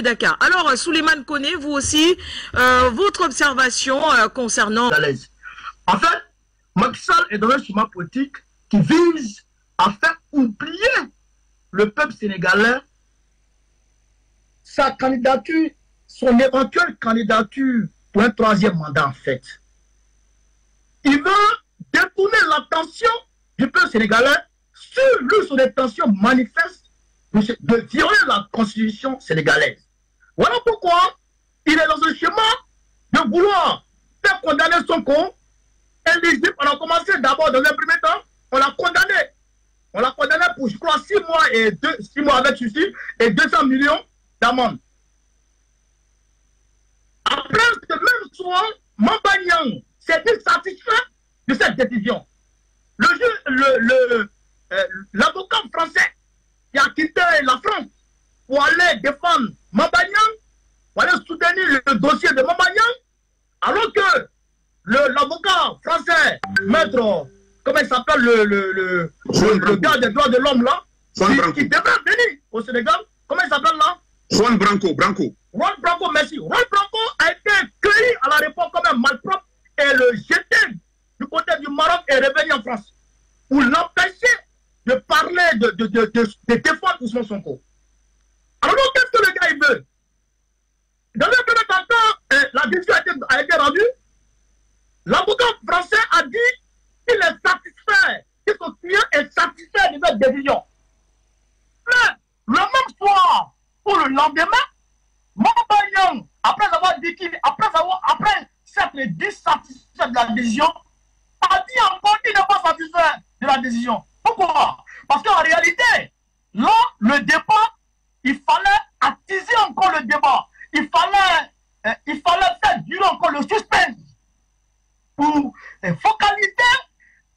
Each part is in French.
Dakar. Alors, Souleymane Koné, vous aussi, votre observation concernant... En fait, Macky Sall est dans un schéma politique qui vise à faire oublier le peuple sénégalais sa candidature, son éventuelle candidature pour un troisième mandat en fait. Il veut détourner l'attention du peuple sénégalais sur lui, son intention manifeste de violer la constitution sénégalaise. Voilà pourquoi il est dans un schéma de vouloir faire condamner Sonko. Éligible, on a commencé d'abord dans un premier temps, on l'a condamné. On l'a condamné pour, je crois, 6 mois avec suicide et 200 millions d'amende. Après ce même soir, Mamba Niang s'est dit satisfait de cette décision. L'avocat français qui a quitté la France pour aller défendre Mamba Niang, pour aller soutenir le dossier de Mamba Niang, alors que l'avocat français, maître, comment il s'appelle, le gars des droits de l'homme là, qui devrait venir au Sénégal, comment il s'appelle là? Juan Branco. Juan Branco, merci. Juan Branco a été cueilli à l'aéroport comme un malpropre et le jeté du côté du Maroc et revenu en France pour l'empêcher de parler, de défendre Ousmane Sonko. Alors qu'est-ce que le gars il veut? Dans un premier temps, quand la décision a été rendue, l'avocat français a dit qu'il est satisfait, que son client est satisfait de cette décision. Mais le même soir, pour le lendemain, Mamba Niang, après avoir dit qu'il, après s'être dissatisfait de la décision, a dit encore qu'il n'est pas satisfait de la décision. Pourquoi? Parce qu'en réalité, là, le débat, il fallait attiser encore le débat. Il fallait faire durer encore le suspense pour focaliser,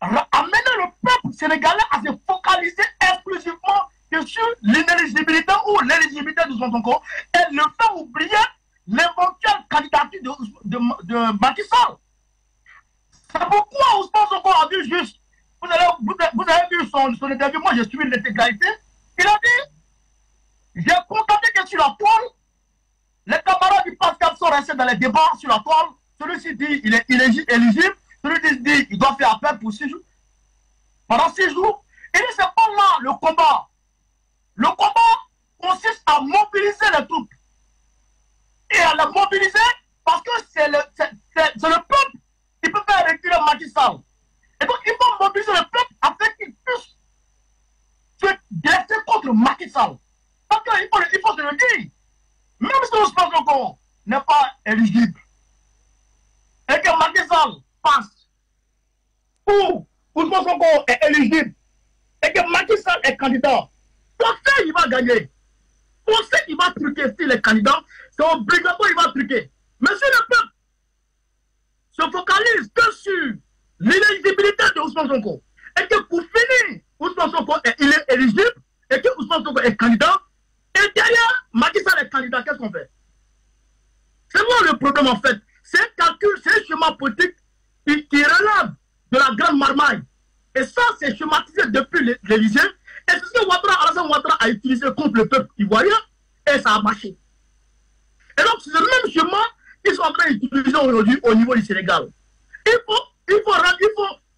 amener le peuple sénégalais à se focaliser exclusivement que sur l'inéligibilité ou l'éligibilité de son Sonko et le faire oublier l'éventuelle candidature de Macky Sall. C'est pourquoi Ousmane Sonko a dit juste, vous avez vu son interview, moi j'ai suivi l'intégralité, il a dit, j'ai constaté que sur la toile, les camarades du Pascal sont restés dans les débats sur la toile. Celui-ci dit il est éligible, celui-ci dit il doit faire appel pour 6 jours. Pendant 6 jours, il dit c'est pas là le combat. Le combat consiste à mobiliser les troupes. Et à les mobiliser parce que c'est le peuple qui peut faire reculer Macky Sall. Et donc il faut mobiliser le peuple afin qu'il puisse se dresser contre Macky Sall. Parce qu'il faut se le dire. Même si Ousmane Sonko n'est pas éligible et que Macky Sall passe ou Ousmane Sonko est éligible et que Macky Sall est candidat, on sait qu'il va gagner. On sait qu'il va truquer si les candidats, c'est obligatoire, il va truquer. Mais si le peuple se focalise que sur l'inéligibilité de Ousmane Sonko et que pour finir, Ousmane Sonko est éligible et que Ousmane Sonko est candidat, et derrière, Macky Sall est candidat, qu'est-ce qu'on fait? C'est moi le problème en fait. C'est un calcul, c'est un schéma politique qui relève de la grande marmaille. Et ça, c'est schématisé depuis l'Élysée. Et c'est ce que Alassane Ouattara a utilisé contre le peuple ivoirien. Et ça a marché. Et donc, c'est le même schéma qu'ils sont en train d'utiliser aujourd'hui au niveau du Sénégal. Il faut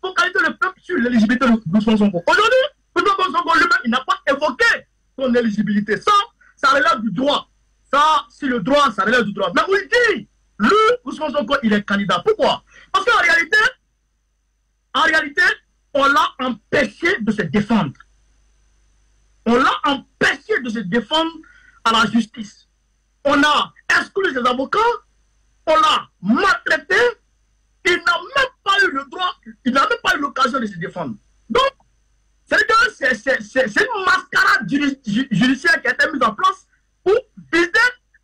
focaliser le peuple sur l'éligibilité de son Sonko. Aujourd'hui, Ousmane Sonko lui-même, il n'a pas évoqué son éligibilité. Ça relève du droit. Ça, c'est le droit, ça relève du droit. Mais il dit, lui, Ousmane Sonko, il est candidat. Pourquoi? Parce qu'en réalité, on l'a empêché de se défendre. On l'a empêché de se défendre à la justice. On a exclu ses avocats, on l'a maltraité, il n'a même pas eu le droit, il n'a même pas eu l'occasion de se défendre. Donc, c'est une mascarade judiciaire qui a été mise en place pour viser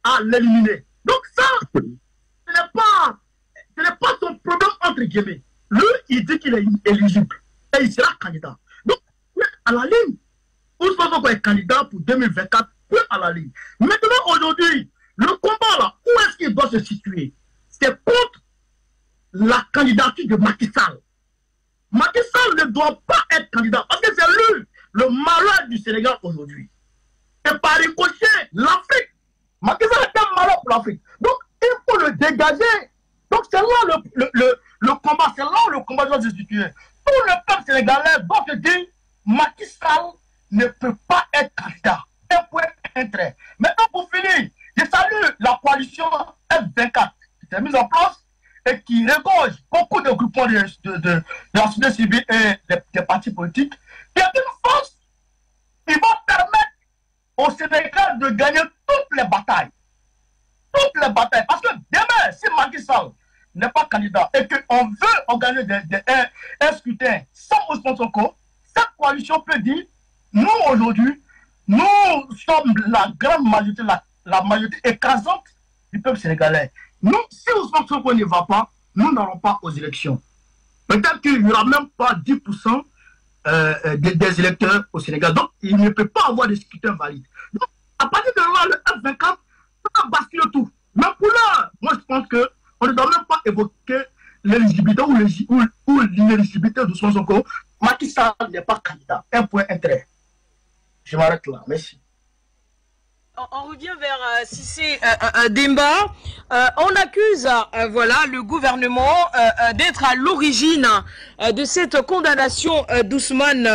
à l'éliminer. Donc ça, ce n'est pas son problème entre guillemets. Lui, il dit qu'il est éligible et il sera candidat. Donc, à la ligne, Ousmane Sonko est candidat pour 2024, puis à la ligne. Maintenant, aujourd'hui, le combat là, où est-ce qu'il doit se situer? C'est contre la candidature de Macky Sall. Macky Sall ne doit pas être candidat parce que c'est lui le malheur du Sénégal aujourd'hui. Et par ricochet, l'Afrique Macky Sall est un malheur pour l'Afrique. Donc, il faut le dégager. Donc, c'est là le combat. C'est là où le combat doit se situer. Tout le peuple sénégalais doit se dire Macky Sall ne peut pas être candidat. Un point, un trait. Maintenant, pour finir, je salue la coalition F24 qui s'est mise en place et qui regorge beaucoup de groupements de la société civile et des partis politiques. Et d'une force, ils vont permettre au Sénégal de gagner toutes les batailles. Toutes les batailles. Parce que demain, si Macky Sall n'est pas candidat et qu'on veut organiser un scrutin sans Ousmane Sonko, cette coalition peut dire, nous aujourd'hui, nous sommes la grande majorité, la majorité écrasante du peuple sénégalais. Nous, si Ousmane Sonko ne va pas, nous n'allons pas aux élections. Peut-être qu'il n'y aura même pas 10% des électeurs au Sénégal. Donc, il ne peut pas avoir des scrutins valides. Donc, à partir de là, le F24 va basculer tout. Mais pour là, moi, je pense qu'on ne doit même pas évoquer l'éligibilité ou l'inéligibilité de son Sonko. Macky Sall n'est pas candidat. Un point, un trait. Je m'arrête là. Merci. On revient vers Cissé Demba. On accuse voilà, le gouvernement d'être à l'origine de cette condamnation d'Ousmane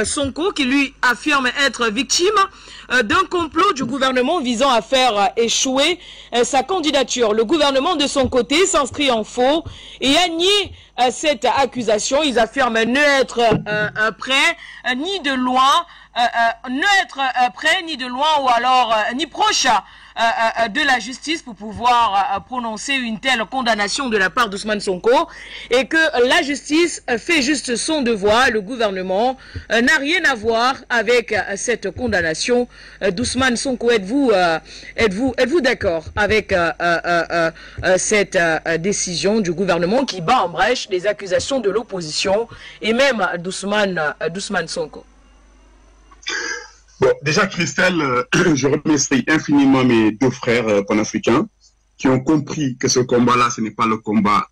Sonko, qui lui affirme être victime d'un complot du gouvernement visant à faire échouer sa candidature. Le gouvernement, de son côté, s'inscrit en faux et a nié cette accusation. Ils affirment ne être prêts ni de loin, ne être prêt ni de loin ou alors ni proche de la justice pour pouvoir prononcer une telle condamnation de la part d'Ousmane Sonko, et que la justice fait juste son devoir. Le gouvernement n'a rien à voir avec cette condamnation d'Ousmane Sonko. Êtes-vous d'accord avec cette décision du gouvernement qui bat en brèche les accusations de l'opposition et même d'Ousmane Sonko? Bon, déjà, Christelle, je remercie infiniment mes deux frères panafricains qui ont compris que ce combat-là, ce n'est pas le combat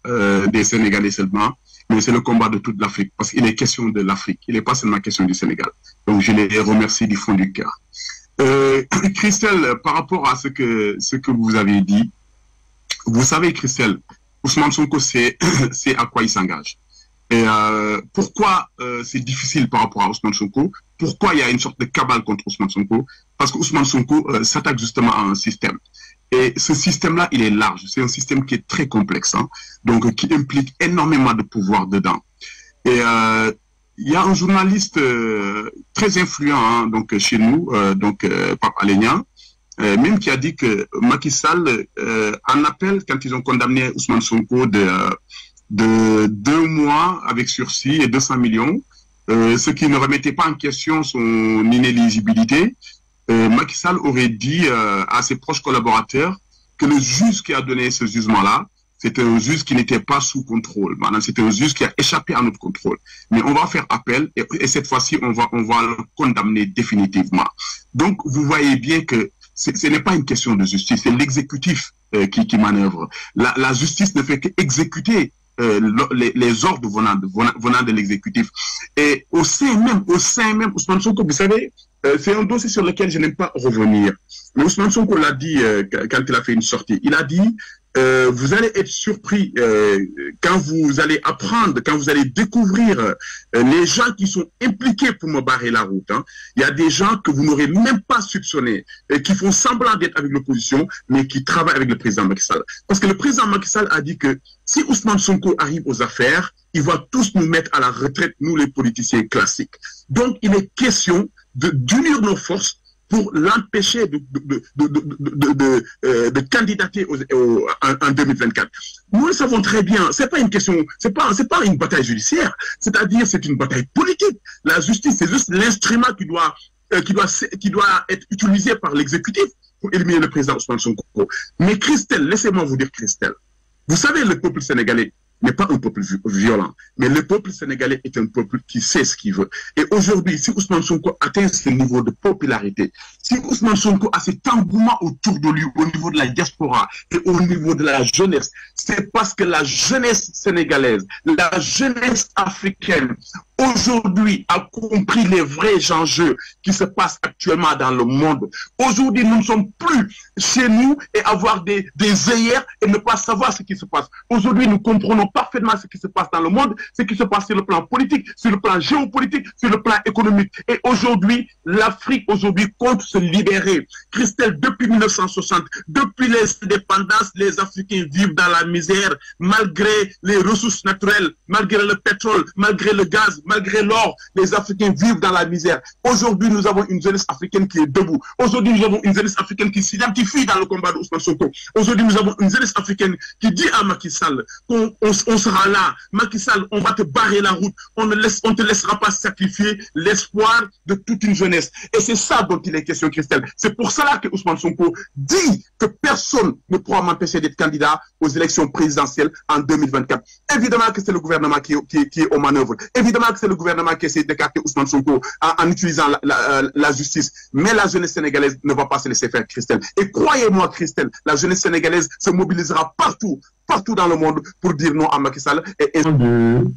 des Sénégalais seulement, mais c'est le combat de toute l'Afrique, parce qu'il est question de l'Afrique, il n'est pas seulement question du Sénégal. Donc, je les remercie du fond du cœur. Christelle, par rapport à ce que vous avez dit, vous savez, Christelle, Ousmane Sonko, c'est à quoi il s'engage. Et pourquoi c'est difficile par rapport à Ousmane Sonko? Pourquoi il y a une sorte de cabale contre Ousmane Sonko? Parce que Ousmane Sonko s'attaque justement à un système. Et ce système-là, il est large. C'est un système qui est très complexe, hein, donc qui implique énormément de pouvoir dedans. Et il y a un journaliste très influent, hein, donc chez nous, Pape Alenia, même qui a dit que Macky Sall en appel, quand ils ont condamné Ousmane Sonko de 2 mois avec sursis et 200 millions, ce qui ne remettait pas en question son inéligibilité, Macky Sall aurait dit à ses proches collaborateurs que le juge qui a donné ce jugement-là, c'était un juge qui n'était pas sous contrôle. C'était un juge qui a échappé à notre contrôle. Mais on va faire appel et cette fois-ci, on va le condamner définitivement. Donc, vous voyez bien que ce n'est pas une question de justice, c'est l'exécutif qui manœuvre. La justice ne fait qu'exécuter les ordres venant de l'exécutif. Et au sein même, Ousmane Sonko, vous savez, c'est un dossier sur lequel je n'aime pas revenir. Mais Ousmane Sonko l'a dit quand il a fait une sortie. Il a dit, vous allez être surpris quand vous allez apprendre, quand vous allez découvrir les gens qui sont impliqués pour me barrer la route. Hein. Il y a des gens que vous n'aurez même pas soupçonnés, qui font semblant d'être avec l'opposition, mais qui travaillent avec le président Macky Sall. Parce que le président Macky Sall a dit que si Ousmane Sonko arrive aux affaires, il va tous nous mettre à la retraite, nous les politiciens classiques. Donc il est question d'unir nos forces pour l'empêcher de candidater en 2024. Nous le savons très bien, c'est pas une question, c'est pas une bataille judiciaire, c'est-à-dire c'est une bataille politique. La justice, c'est juste l'instrument qui doit être utilisé par l'exécutif pour éliminer le président Ousmane Sonko. Mais Christelle, laissez-moi vous dire, Christelle, vous savez, le peuple sénégalais n'est pas un peuple violent, mais le peuple sénégalais est un peuple qui sait ce qu'il veut. Et aujourd'hui, si Ousmane Sonko atteint ce niveau de popularité, si Ousmane Sonko a cet engouement autour de lui, au niveau de la diaspora et au niveau de la jeunesse, c'est parce que la jeunesse sénégalaise, la jeunesse africaine, aujourd'hui a compris les vrais enjeux qui se passent actuellement dans le monde. Aujourd'hui, nous ne sommes plus chez nous et avoir des œillères et ne pas savoir ce qui se passe. Aujourd'hui, nous comprenons parfaitement ce qui se passe dans le monde, ce qui se passe sur le plan politique, sur le plan géopolitique, sur le plan économique. Et aujourd'hui, l'Afrique compte se libérer. Christelle, depuis 1960, depuis les indépendances, les Africains vivent dans la misère, malgré les ressources naturelles, malgré le pétrole, malgré le gaz, malgré l'or, les Africains vivent dans la misère. Aujourd'hui, nous avons une jeunesse africaine qui est debout. Aujourd'hui, nous avons une jeunesse africaine qui s'identifie dans le combat d'Ousmane Sonko. Aujourd'hui, nous avons une jeunesse africaine qui dit à Macky Sall qu'on sera là. Macky Sall, on va te barrer la route. On ne te laissera pas sacrifier l'espoir de toute une jeunesse. Et c'est ça dont il est question, Christelle. C'est pour cela que Ousmane Sonko dit que personne ne pourra m'empêcher d'être candidat aux élections présidentielles en 2024. Évidemment que c'est le gouvernement qui est aux manœuvres. Évidemment que c'est le gouvernement qui essaie d'écarter Ousmane Sonko en utilisant la justice. Mais la jeunesse sénégalaise ne va pas se laisser faire, Christelle. Et croyez-moi, Christelle, la jeunesse sénégalaise se mobilisera partout dans le monde pour dire non à Macky Sall. Et de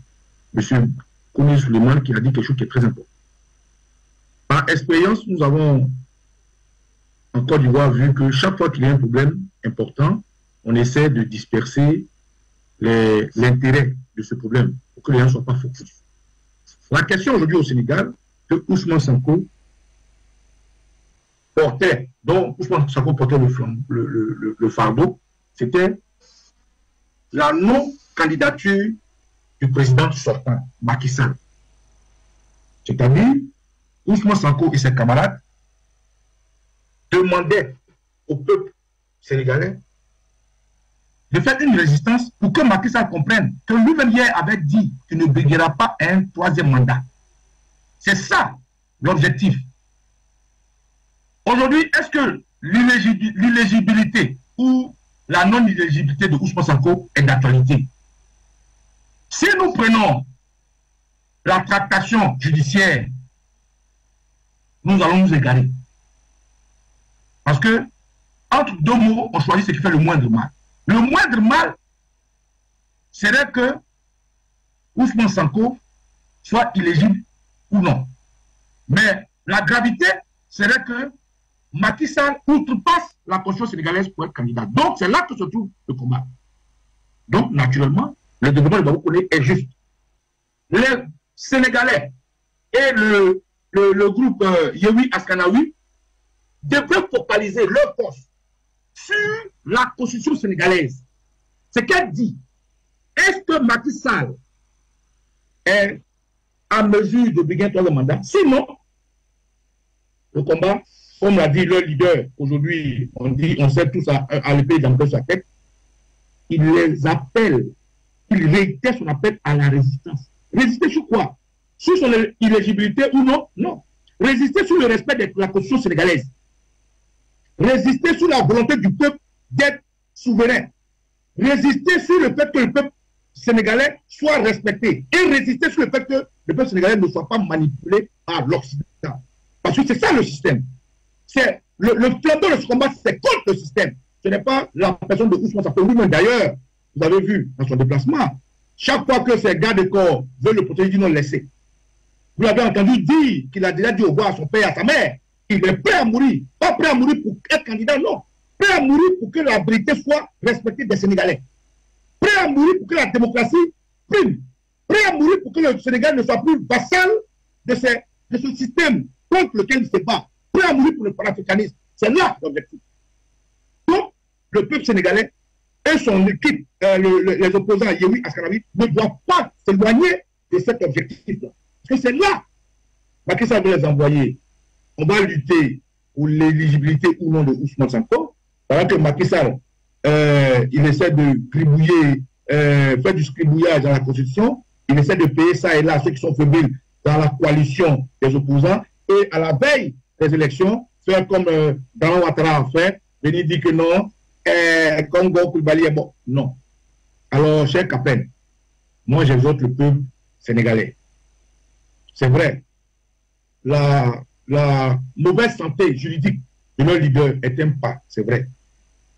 M. Kouni Souleymane qui a dit quelque chose qui est très important. Par expérience, nous avons en Côte d'Ivoire vu que chaque fois qu'il y a un problème important, on essaie de disperser l'intérêt de ce problème pour que les gens ne soient pas focus. La question aujourd'hui au Sénégal, que Ousmane Sonko portait, dont Ousmane Sonko portait le fardeau, c'était la non-candidature du président sortant, Macky Sall. C'est-à-dire, Ousmane Sonko et ses camarades demandaient au peuple sénégalais de faire une résistance pour que Macky Sall comprenne que lui-même hier avait dit qu'il ne briguera pas un troisième mandat. C'est ça l'objectif. Aujourd'hui, est-ce que l'illégibilité ou la non-illégibilité de Ousmane Sonko est d'actualité? Si nous prenons la tractation judiciaire, nous allons nous égarer. Parce que, entre deux mots, on choisit ce qui fait le moindre mal. Le moindre mal serait que Ousmane Sonko soit illégible ou non. Mais la gravité serait que Macky Sall outrepasse la constitution sénégalaise pour être candidat. Donc, c'est là que se trouve le combat. Donc, naturellement, le développement de Babou-Koné est juste. Les Sénégalais et le groupe Yewi Askanawi devraient focaliser leur force sur la constitution sénégalaise. Ce qu'elle dit, est-ce que Macky Sall est à mesure de briguer le mandat? Sinon, le combat, comme l'a dit leur leader, aujourd'hui, on sait tous à l'épée dans sa tête, il les appelle, il réitère son appel à la résistance. Résister sur quoi? Sur son illégibilité ou non? Non. Résister sur le respect de la constitution sénégalaise. Résister sur la volonté du peuple d'être souverain. Résister sur le fait que le peuple sénégalais soit respecté. Et résister sur le fait que le peuple sénégalais ne soit pas manipulé par l'Occident. Parce que c'est ça le système. C'est le flambeau de ce combat, c'est contre le système. Ce n'est pas la personne de Ousmane Sonko lui-même. D'ailleurs, vous avez vu dans son déplacement, chaque fois que ces gardes de corps veulent le protéger, ils n'ont laissé. Vous l'avez entendu dire qu'il a déjà dit au revoir à son père et à sa mère. Il est prêt à mourir. Pas prêt à mourir pour être candidat, non. Prêt à mourir pour que la vérité soit respectée des Sénégalais. Prêt à mourir pour que la démocratie prime. Prêt à mourir pour que le Sénégal ne soit plus vassal de ce système contre lequel il se bat. Prêt à mourir pour le panafricanisme. C'est là l'objectif. Donc, le peuple sénégalais et son équipe, les opposants Yewi Askanawi, ne doivent pas s'éloigner de cet objectif-là. Parce que c'est là, Macky Sall veut les envoyer. On va lutter pour l'éligibilité ou non de Ousmane Sonko. Pendant que Macky Sall, il essaie de gribouiller, faire du scribouillage dans la Constitution, il essaie de payer ça et là ceux qui sont fébriles dans la coalition des opposants, et à la veille des élections, faire comme Dano Ouattara a fait, venir dire que non, Congo, Koulibaly est bon. Non. Alors, cher Capel, moi j'exhorte le peuple sénégalais. C'est vrai, la mauvaise santé juridique de leur leader est un pas, c'est vrai.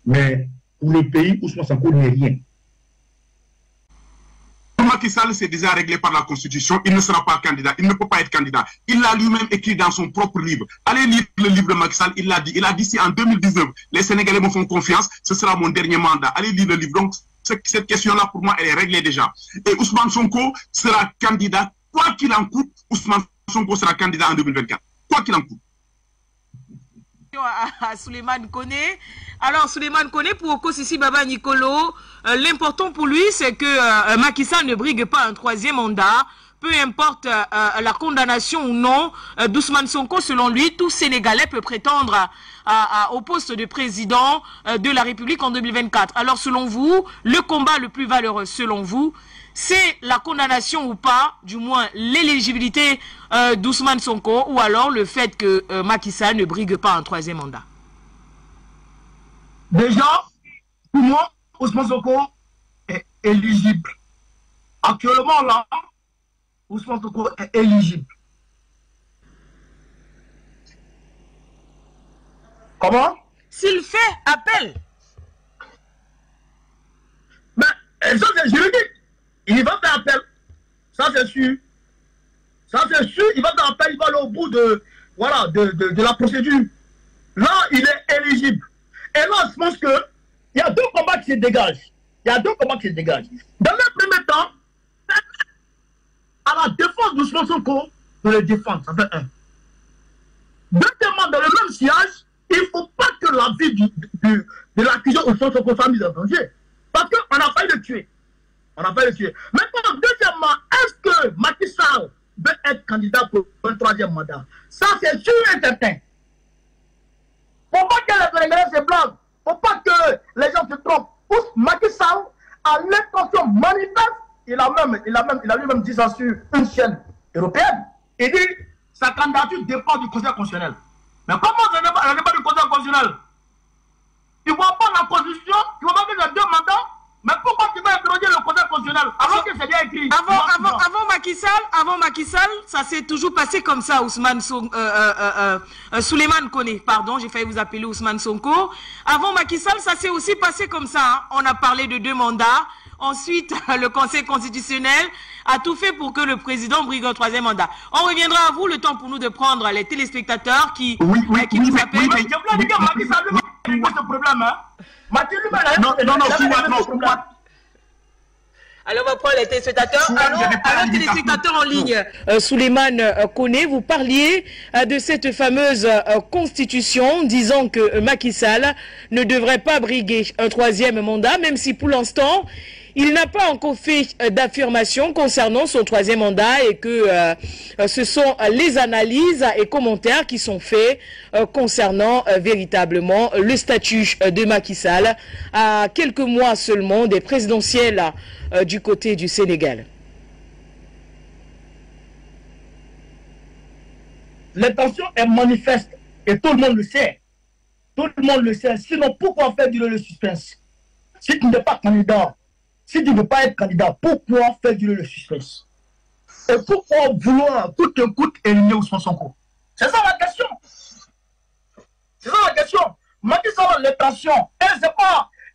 Mais pour le pays, Ousmane Sonko n'est rien. Macky Sall, c'est déjà réglé par la Constitution. Il ne sera pas candidat. Il ne peut pas être candidat. Il l'a lui-même écrit dans son propre livre. Allez lire le livre de Macky Sall. Il l'a dit. Il a dit si en 2019, les Sénégalais me font confiance, ce sera mon dernier mandat. Allez lire le livre. Donc, cette question-là, pour moi, elle est réglée déjà. Et Ousmane Sonko sera candidat. Quoi qu'il en coûte, Ousmane Sonko sera candidat en 2024. Quoi qu'il en coûte. À Souleymane Koné. Alors, Souleymane Koné, pour Oko Sisi Baba Nicolo, l'important pour lui, c'est que Macky Sall ne brigue pas un troisième mandat. Peu importe la condamnation ou non d'Ousmane Sonko, selon lui, tout Sénégalais peut prétendre au poste de président de la République en 2024. Alors, selon vous, le combat le plus valeureux, selon vous, c'est la condamnation ou pas, du moins l'éligibilité d'Ousmane Sonko, ou alors le fait que Macky Sall ne brigue pas un troisième mandat? Déjà, pour moi, Ousmane Sonko est éligible. Actuellement, là, Ousmane Sonko est éligible. Comment? S'il fait appel. Mais ça, c'est juridique. Il va faire appel. Ça, c'est sûr. Ça, c'est sûr. Il va faire appel. Il va aller au bout de, voilà, de la procédure. Là, il est éligible. Et là, je pense qu'il y a deux combats qui se dégagent. Il y a deux combats qui se dégagent. Dans le premier temps, à la défense d'Ousmane Sonko, de le défendre. Ça fait un. Deuxièmement, dans le même sillage, il ne faut pas que la vie de l'accusé Ousmane Sonko soit mise en danger. Parce qu'on a failli le tuer. On a failli le tuer. Maintenant, deuxièmement, est-ce que Macky Sall veut être candidat pour un troisième mandat? Ça, c'est sûr et certain. Il ne faut pas que les Sénégalais se blaguent. Il ne faut pas que les gens se trompent. Macky Sall a l'intention manifeste. Il a lui-même dit ça sur une chaîne européenne. Il dit sa candidature dépend du Conseil constitutionnel. Mais comment ce n'est pas du Conseil constitutionnel? Tu ne vois pas la Constitution, tu ne vois pas que les deux mandats. Mais pourquoi tu vas interroger le Conseil constitutionnel alors que c'est bien écrit? Avant Macky Sall, ça s'est toujours passé comme ça, Souleymane Koné, pardon, j'ai failli vous appeler Ousmane Sonko. Avant Macky Sall, ça s'est aussi passé comme ça. Hein. On a parlé de deux mandats. Ensuite, le Conseil constitutionnel a tout fait pour que le président brigue un troisième mandat. On reviendra à vous, le temps pour nous de prendre les téléspectateurs qui nous appellent. Mais je voulais dire que Macky Sall lui ce problème. Hein. Alors, on va prendre les téléspectateurs. Alors, téléspectateurs en ligne. Souleymane Koné, vous parliez de cette fameuse constitution disant que Macky Sall ne devrait pas briguer un troisième mandat, même si pour l'instant, il n'a pas encore fait d'affirmation concernant son troisième mandat et que ce sont les analyses et commentaires qui sont faits concernant véritablement le statut de Macky Sall à quelques mois seulement des présidentielles du côté du Sénégal. L'intention est manifeste et tout le monde le sait. Tout le monde le sait. Sinon, pourquoi faire durer le suspense? Si tu n'es pas candidat, si tu ne veux pas être candidat, pourquoi faire durer le suspense? Et pourquoi vouloir coûte que coûte éliminer Ousmane Sonko? C'est ça la question. C'est ça la question. Macky Sall a l'intention. Et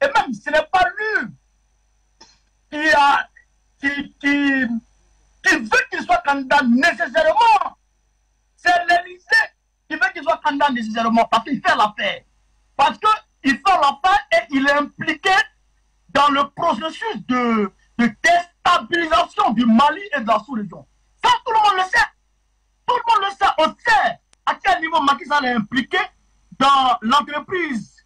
même ce n'est pas lui qui veut qu'il soit candidat nécessairement. C'est l'Élysée qui veut qu'il soit candidat nécessairement parce qu'il fait l'affaire. Parce qu'il fait l'affaire et il est impliqué dans le processus de déstabilisation du Mali et de la sous-région. Ça, tout le monde le sait. Tout le monde le sait. On sait à quel niveau Macky Sall est impliqué dans l'entreprise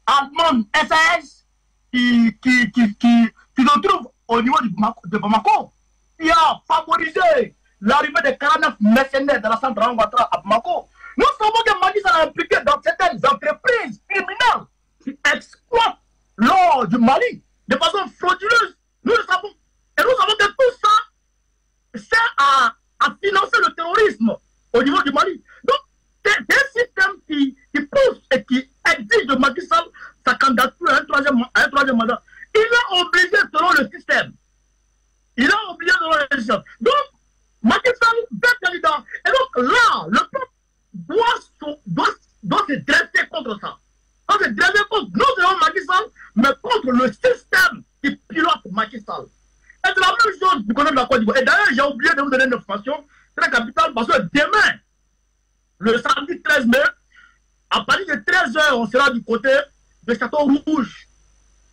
allemande SAS qui se trouve au niveau de Bamako. Il a favorisé l'arrivée des 49 mercenaires de la centrale Ouattara à Bamako. Nous savons que Macky Sall est impliqué dans certaines entreprises criminelles qui exploitent l'or du Mali de façon frauduleuse. Nous le savons. Et nous savons que tout ça sert à financer le terrorisme au niveau du Mali. Donc, c'est un système qui pousse et qui exige de Macky Sall sa candidature à un troisième mandat. Il est obligé selon le système. Il est obligé selon le système. Donc, Macky Sall est candidat. Et donc là, le peuple doit se dresser contre ça. On se dresser contre non seulement Macky Sall, mais contre le système qui pilote Macky Sall. Et c'est la même chose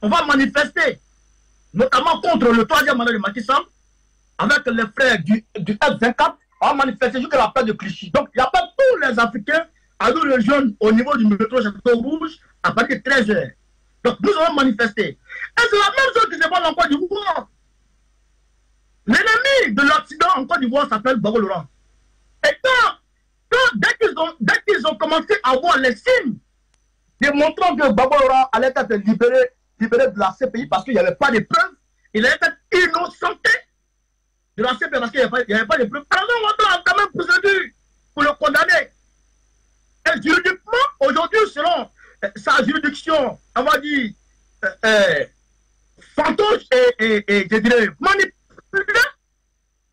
on va manifester, notamment contre le troisième mandat de Macky Sall, avec les frères du F24, on va manifester jusqu'à la place de Clichy. Donc, il n'y a pas tous les Africains à nous rejoindre au niveau du métro Château Rouge à partir de 13h. Donc, nous allons manifester. Et c'est la même chose qui se passe en Côte d'Ivoire. L'ennemi de l'Occident en Côte d'Ivoire s'appelle Gbagbo Laurent. Et dès qu'ils ont commencé à voir les signes démontrant que Gbagbo Laurent allait être libéré de la CPI parce qu'il n'y avait pas de preuves, il allait être innocenté de la CPI parce qu'il n'y avait pas de preuves. Alors on a quand même procédure pour le condamner. Et juridiquement, aujourd'hui, selon sa juridiction, on va dire, fantoche et je dirais manipulée,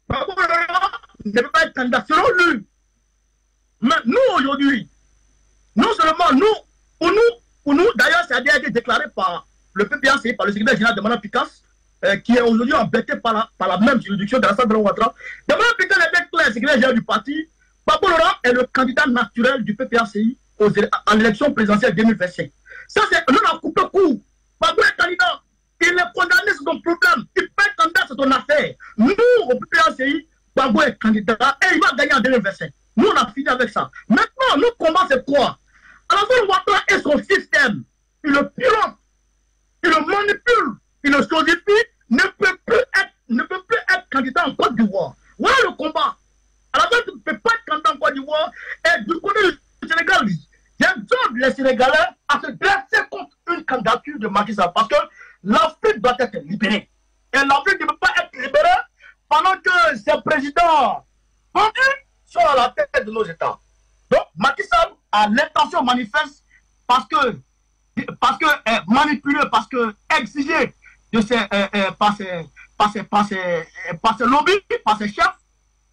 Gbagbo Laurent ne peut pas être candidat selon lui. Mais nous, aujourd'hui, non seulement pour nous, d'ailleurs, ça a déjà été déclaré par le PPACI, par le secrétaire général de Manan Picasse, qui est aujourd'hui embêté par la même juridiction de la Sandra Ouattara. De Manan Picasse est bien clair, secrétaire général du parti. Gbagbo Laurent est le candidat naturel du PPACI en élection présidentielle 2025. Ça, c'est, nous on a coupé court. Gbagbo est candidat. Il est condamné, c'est son problème. Il peut être candidat, c'est son affaire. Nous, au PPACI, Gbagbo est candidat et il va gagner en 2025. Nous, on a fini avec ça. Maintenant, notre combat, c'est quoi? Alassane Ouattara et son système, il le pilote, il le manipule, il le solidifie, ne peut plus être candidat en Côte d'Ivoire. Voilà le combat. Alassane ne peut pas être candidat en Côte d'Ivoire. Et du côté du Sénégal, j'exhorte les Sénégalais à se dresser contre une candidature de Macky Sall parce que l'Afrique doit être libérée. Et l'Afrique ne peut pas être libérée pendant que ces présidents vendus sont à la tête de nos États. Donc, Macky Sall a l'intention manifeste parce que manipuler, parce que exiger de par ses lobbies, par ses chefs,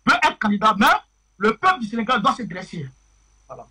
veut être candidat, mais le peuple du Sénégal doit se dresser. Voilà.